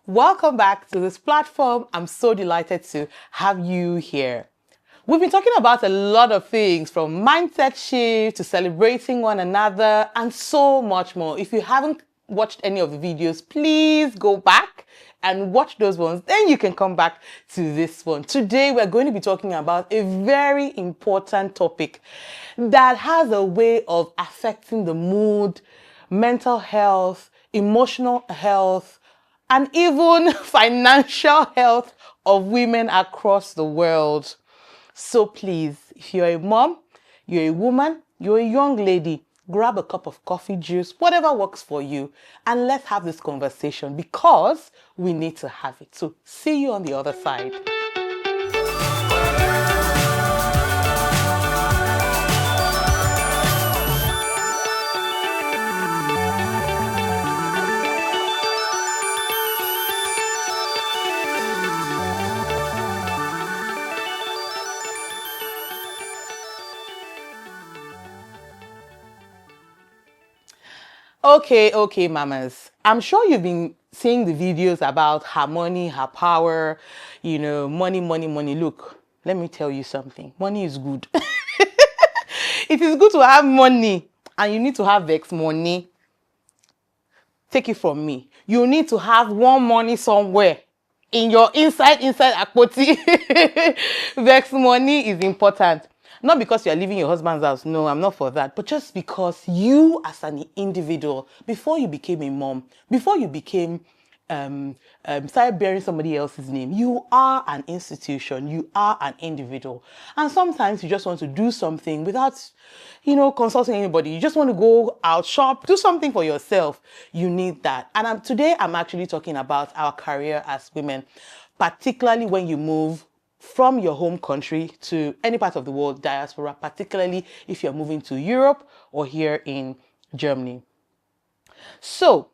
Welcome back to this platform. I'm so delighted to have you here. We've been talking about a lot of things from mindset shift to celebrating one another and so much more. If you haven't watched any of the videos, please go back and watch those ones. Then you can come back to this one. Today, we're going to be talking about a very important topic that has a way of affecting the mood, mental health, emotional health, and even financial health of women across the world. So please, if you're a mom, you're a woman, you're a young lady, grab a cup of coffee, juice, whatever works for you, and let's have this conversation because we need to have it. So see you on the other side. Okay, mamas. I'm sure you've been seeing the videos about her money, her power, money, money, money. Look, let me tell you something. Money is good. It is good to have money, and you need to have vex money. Take it from me. You need to have one money somewhere in your inside akpoti. Vex money is important. Not because you're leaving your husband's house. No, I'm not for that. But just because you as an individual, before you became a mom, before you became started bearing somebody else's name, you are an institution, you are an individual. And sometimes you just want to do something without, consulting anybody. You just want to go out, shop, do something for yourself. You need that. And today I'm actually talking about our career as women, particularly when you move from your home country to any part of the world, diaspora, particularly if you're moving to Europe or here in Germany. So,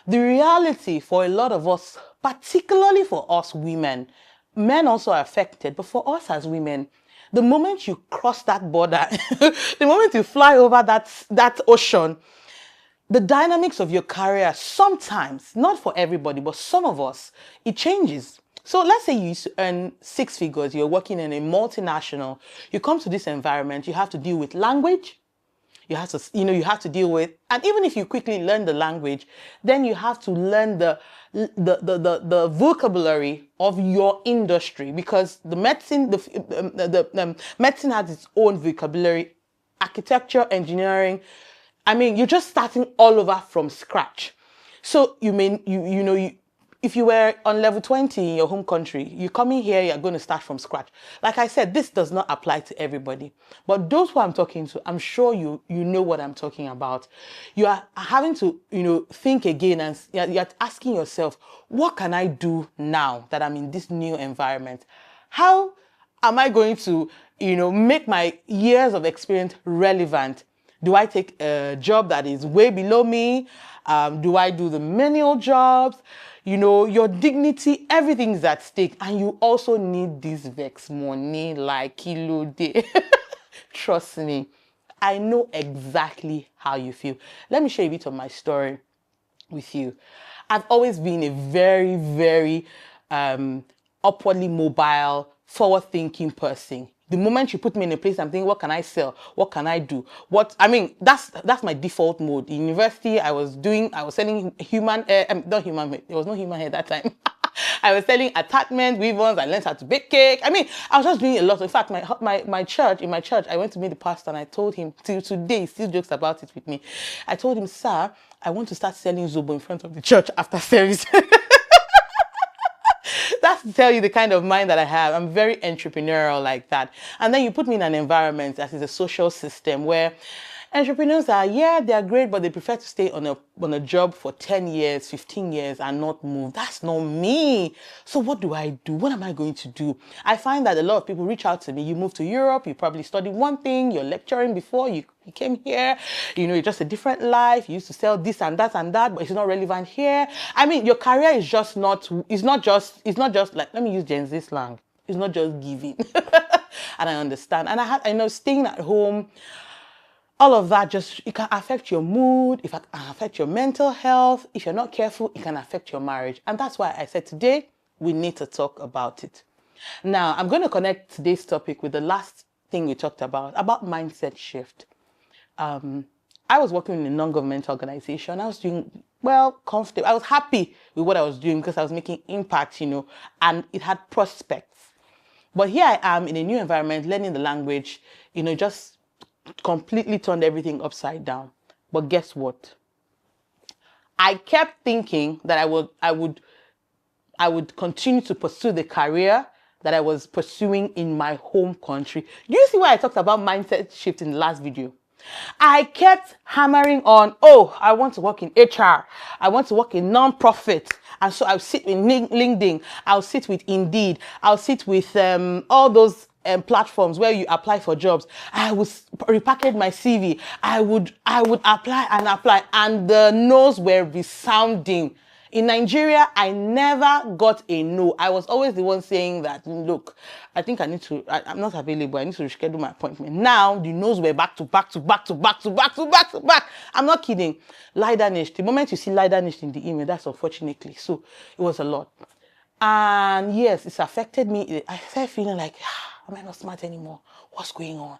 the reality for a lot of us, particularly for us women, men also are affected, but for us as women, the moment you cross that border, the moment you fly over that ocean, the dynamics of your career sometimes, not for everybody, but some of us, it changes. So let's say you used to earn 6 figures, you're working in a multinational, you come to this environment, you have to deal with language, you have to deal with, and even if you quickly learn the language, then you have to learn the vocabulary of your industry, because the medicine has its own vocabulary, architecture, engineering. I mean, you're just starting all over from scratch. So if you were on level 20 in your home country, you come in here, you're going to start from scratch. Like I said, this does not apply to everybody. But those who I'm talking to, I'm sure you know what I'm talking about. You are having to, think again, and you're asking yourself, what can I do now that I'm in this new environment? How am I going to, make my years of experience relevant? Do I take a job that is way below me? Do I do the menial jobs? Your dignity, everything is at stake. And you also need this vex money like kilo day. Trust me, I know exactly how you feel. Let me share a bit of my story with you. I've always been a very, very upwardly mobile, forward-thinking person. The moment you put me in a place, I'm thinking, what can I sell? What can I do? That's my default mode. In university, I was selling not human hair. There was no human hair that time. I was selling attachments, weave-ons. I learned how to bake cake. I mean, I was just doing a lot. In fact, in my church, I went to meet the pastor and I told him, till today, he still jokes about it with me. I told him, sir, I want to start selling Zobo in front of the church after service. That's to tell you the kind of mind that I have. I'm very entrepreneurial like that. And then you put me in an environment that is a social system where entrepreneurs they're great, but they prefer to stay on a job for 10 years, 15 years and not move. That's not me. So what do I do? What am I going to do? I find that a lot of people reach out to me. You move to Europe, you probably studied one thing, you're lecturing before, you came here, it's just a different life. You used to sell this and that, but it's not relevant here. I mean, your career is not just like, let me use Gen Z slang. It's not just giving. And I understand. And I know staying at home, all of that it can affect your mood, it can affect your mental health. If you're not careful, it can affect your marriage. And that's why I said today, we need to talk about it. Now, I'm going to connect today's topic with the last thing we talked about mindset shift. I was working in a non-governmental organization. I was doing well, comfortable. I was happy with what I was doing because I was making impact, and it had prospects. But here I am in a new environment, learning the language, just completely turned everything upside down. But guess what? I kept thinking that I would continue to pursue the career that I was pursuing in my home country. Do you see why I talked about mindset shift in the last video? I kept hammering on, I want to work in HR. I want to work in non-profit. And so I'll sit in LinkedIn. I'll sit with Indeed. I'll sit with all those platforms where you apply for jobs. I would repackage my CV. I would apply, and the no's were resounding. In Nigeria, I never got a no. I was always the one saying that, look, I think I'm not available. I need to reschedule my appointment. Now, the no's were back to back. I'm not kidding. Leidanish. The moment you see Leidanish in the email, that's unfortunately. So it was a lot. And yes, it's affected me. I started feeling like, am I not smart anymore? What's going on?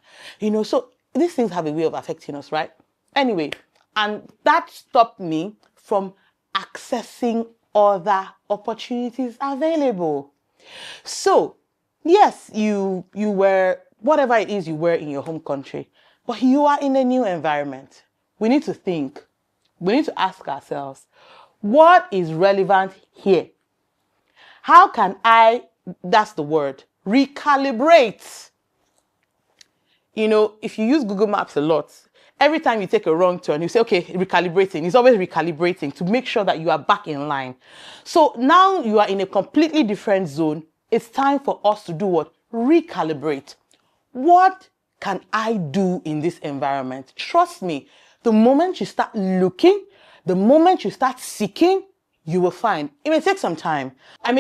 So these things have a way of affecting us, right? Anyway, and that stopped me from accessing other opportunities available. So, yes, you were, whatever it is you were in your home country, but you are in a new environment. We need to think. We need to ask ourselves, what is relevant here? How can that's the word, recalibrate? If you use Google Maps a lot, every time you take a wrong turn, you say, okay, recalibrating. It's always recalibrating to make sure that you are back in line. So now you are in a completely different zone. It's time for us to do what? Recalibrate. What can I do in this environment? Trust me, the moment you start looking, the moment you start seeking, you will find. It may take some time. It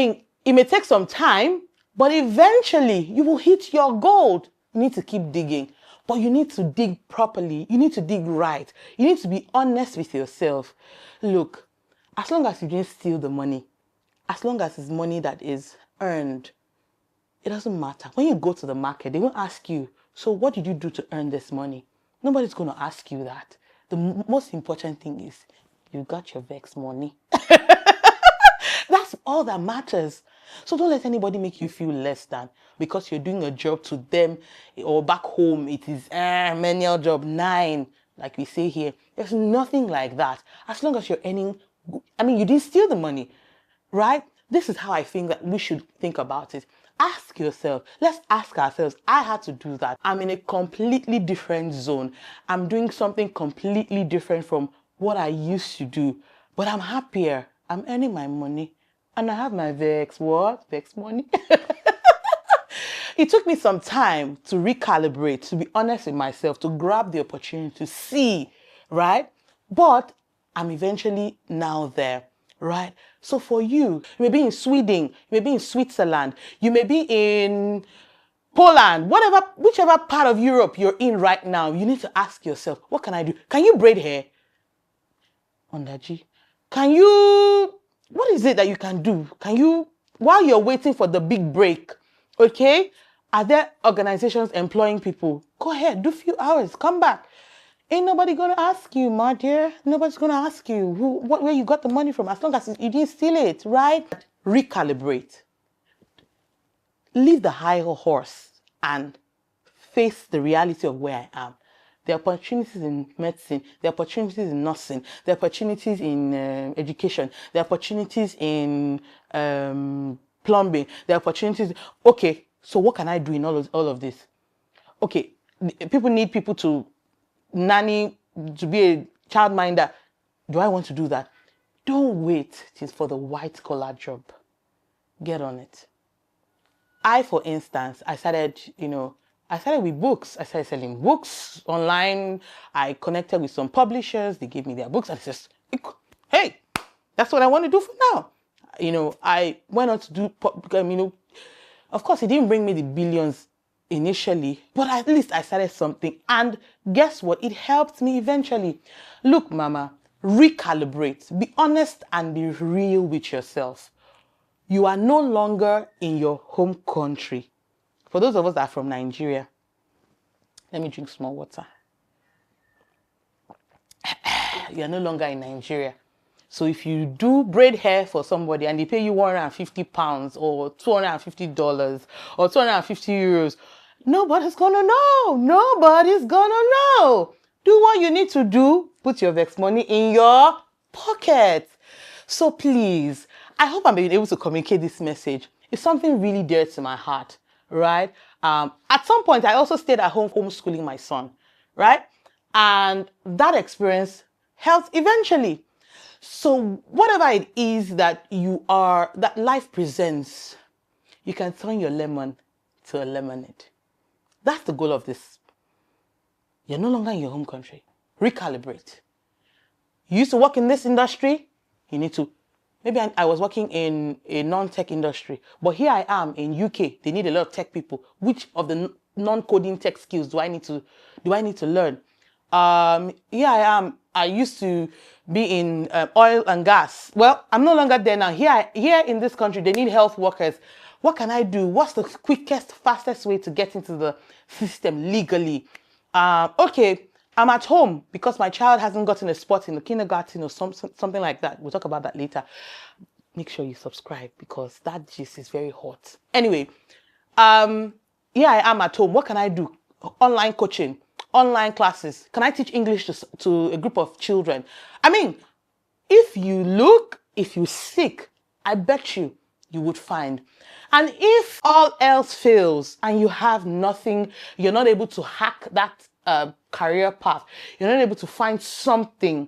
may take some time, but eventually you will hit your goal. You need to keep digging, but you need to dig properly. You need to dig right. You need to be honest with yourself. Look, as long as you didn't steal the money, as long as it's money that is earned, it doesn't matter. When you go to the market, they won't ask you, so what did you do to earn this money? Nobody's going to ask you that. The most important thing is you got your vex money. That's all that matters. So don't let anybody make you feel less than because you're doing a job to them, or back home it is menial job 9, like we say here. There's nothing like that. As long as you're earning, you didn't steal the money, right? This is how I think that we should think about it. Ask yourself. Let's ask ourselves. I had to do that. I'm in a completely different zone. I'm doing something completely different from what I used to do, but I'm happier. I'm earning my money. And I have my vex money. It took me some time to recalibrate, to be honest with myself, to grab the opportunity to see, right? But I'm eventually now there, right? So for you may be in Sweden, you may be in Switzerland, you may be in Poland, whichever part of Europe you're in right now, you need to ask yourself, what can I do? Can you braid hair? Ondaji. What is it that you can do? While you're waiting for the big break, okay? Are there organizations employing people? Go ahead, do a few hours, come back. Ain't nobody gonna ask you, my dear. Nobody's gonna ask you where you got the money from, as long as you didn't steal it, right? Recalibrate. Leave the high horse and face the reality of where I am. There are opportunities in medicine, there are opportunities in nursing, there are opportunities in education, there are opportunities in plumbing, there are opportunities. Okay, so what can I do in all of this? Okay, people need people to nanny, to be a childminder. Do I want to do that? Don't wait till for the white collar job. Get on it. For instance, I started with books. I started selling books online. I connected with some publishers. They gave me their books. And I said, hey, that's what I want to do for now. I went on to do, of course, it didn't bring me the billions initially, but at least I started something. And guess what? It helped me eventually. Look, mama, recalibrate. Be honest and be real with yourself. You are no longer in your home country. For those of us that are from Nigeria, let me drink small water. You are no longer in Nigeria. So if you do braid hair for somebody and they pay you £150 or $250 or 250 euros, nobody's gonna know. Nobody's gonna know. Do what you need to do. Put your Vex money in your pocket. So please, I hope I'm being able to communicate this message. It's something really dear to my heart, right? At some point, I also stayed at home homeschooling my son, right? And that experience helped eventually. So whatever it is that that life presents, you can turn your lemon to a lemonade. That's the goal of this. You're no longer in your home country. Recalibrate. You used to work in this industry, you need to, maybe I was working in a non-tech industry, but here I am in UK, they need a lot of tech people. Which of the non-coding tech skills do I need to learn? Here I am. I used to be in oil and gas. Well, I'm no longer there now. Here in this country, they need health workers. What can I do? What's the quickest, fastest way to get into the system legally? Okay, I'm at home because my child hasn't gotten a spot in the kindergarten or something like that. We'll talk about that later. Make sure you subscribe because that gist is very hot. Anyway, here I am at home. What can I do? Online coaching, online classes. Can I teach English to a group of children? I mean, if you seek, I bet you would find. And if all else fails and you have nothing, you're not able to hack that career path, you're not able to find something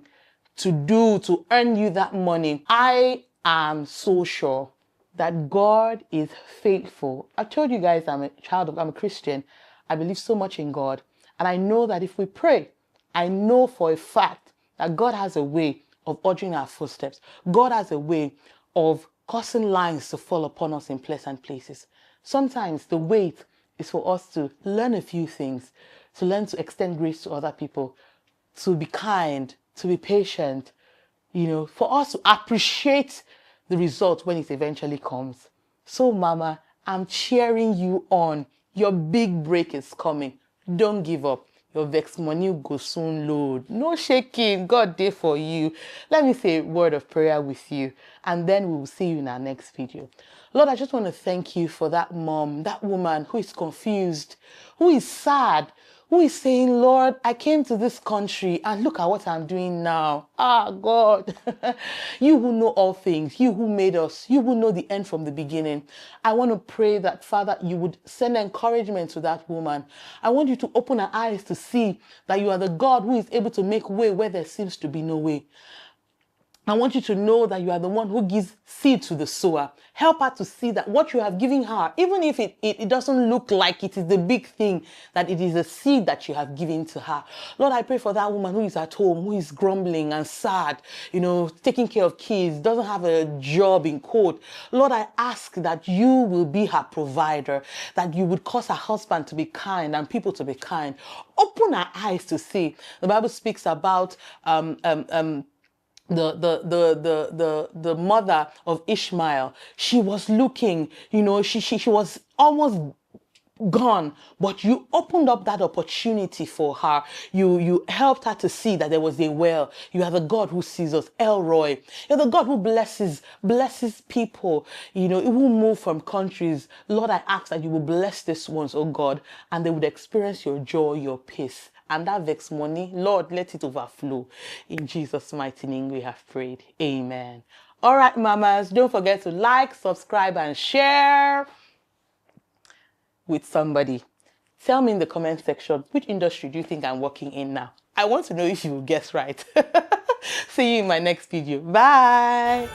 to do to earn you that money, I am so sure that God is faithful. I told you guys I'm a Christian. I believe so much in God. And I know that if we pray, I know for a fact that God has a way of ordering our footsteps. God has a way of causing lines to fall upon us in pleasant places. Sometimes the wait is for us to learn a few things, to learn to extend grace to other people, to be kind, to be patient, for us to appreciate the result when it eventually comes. So, mama, I'm cheering you on. Your big break is coming. Don't give up. Your Vex money go soon load. No shaking. God there for you. Let me say a word of prayer with you, and then we will see you in our next video. Lord, I just want to thank you for that mom, that woman who is confused, who is sad, who is saying, Lord, I came to this country and look at what I'm doing now. Ah, God, you who know all things, you who made us, you who know the end from the beginning. I want to pray that, Father, you would send encouragement to that woman. I want you to open her eyes to see that you are the God who is able to make way where there seems to be no way. I want you to know that you are the one who gives seed to the sower. Help her to see that what you have given her, even if it doesn't look like it is the big thing, that it is a seed that you have given to her. Lord, I pray for that woman who is at home, who is grumbling and sad, taking care of kids, doesn't have a job in quote. Lord, I ask that you will be her provider, that you would cause her husband to be kind and people to be kind. Open her eyes to see. The Bible speaks about the mother of Ishmael. She was looking, she was almost gone, but you opened up that opportunity for her. You helped her to see that there was a well. You are the God who sees us, Elroy. You're the God who blesses people, who move from countries. Lord, I ask that you will bless these ones, oh God, and they would experience your joy, your peace. And that Vex money, Lord, let it overflow. In Jesus' mighty name we have prayed. Amen. All right, mamas, don't forget to like, subscribe, and share with somebody. Tell me in the comment section, which industry do you think I'm working in now? I want to know if you will guess right. See you in my next video. Bye.